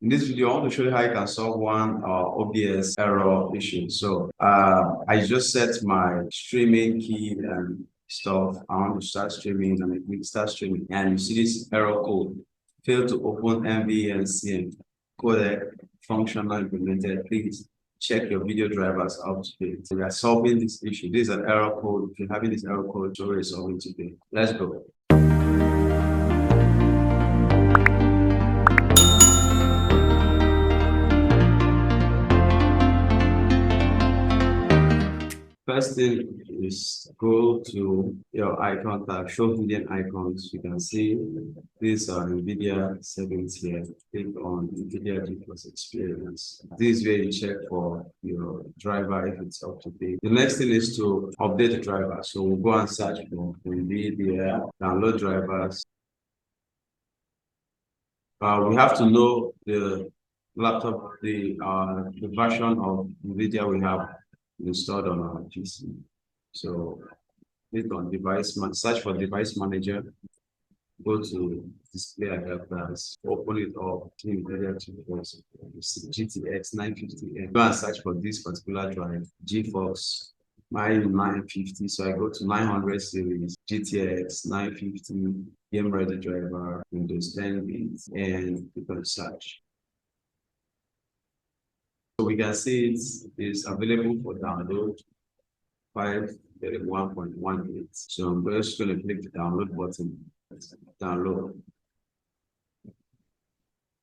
In this video, I want to show you how you can solve one OBS error issue. So I just set my streaming key and stuff. I want to start streaming and I click start streaming. And you see this error code. Fail to open NVENC codec function not implemented. Please check your video drivers up to date. So we are solving this issue. This is an error code. If you're having this error code, so we're solving today. Let's go. First thing is go to your icon tab, show hidden icons. You can see these are Nvidia settings here. Click on Nvidia GeForce Experience. This is where you check for your driver if it's up to date. The next thing is to update the driver. So we'll go and search for Nvidia, download drivers. We have to know the laptop, the version of Nvidia we have installed on our PC. So click on device, search for device manager, go to display adapters, open it up, Nvidia GTX 950. Go and search for this particular drive, GeForce, my 950. So I go to 900 series, GTX 950, game ready driver, Windows 10 bits, and click on search. So we can see it is available for download 531.18. So I'm just going to click the download button. Download.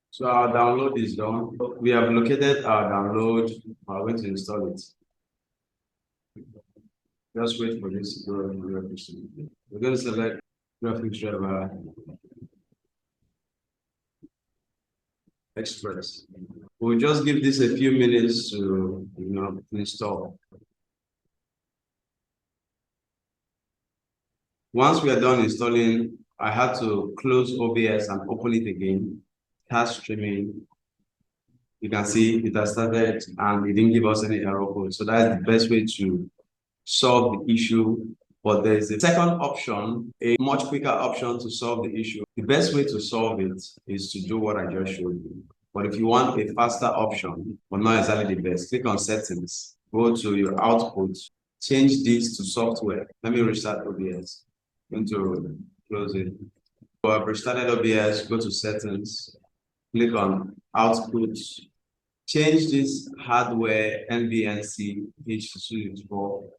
So our download is done. We have located our download. We're going to install it. Just wait for this to go. We're going to select graphics driver Express. We'll just give this a few minutes to install. Once we are done installing, I had to close OBS and open it again. Start streaming. You can see it has started and it didn't give us any error code. So that's the best way to solve the issue. But there is a second option, a much quicker option to solve the issue. The best way to solve it is to do what I just showed you. But if you want a faster option, but not exactly the best, click on settings, go to your output, change this to software. Let me restart OBS. I'm going to close it. So I've restarted OBS, go to settings, click on output, change this hardware NVENC H264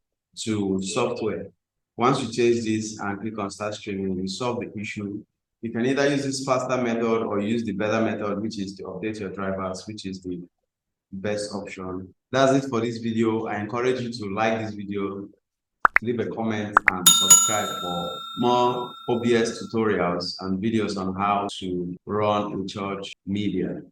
to software. Once you change this and click on start streaming, you solve the issue. You can either use this faster method or use the better method, which is to update your drivers, which is the best option. That's it for this video. I encourage you to like this video, leave a comment, and subscribe for more OBS tutorials and videos on how to run in church media.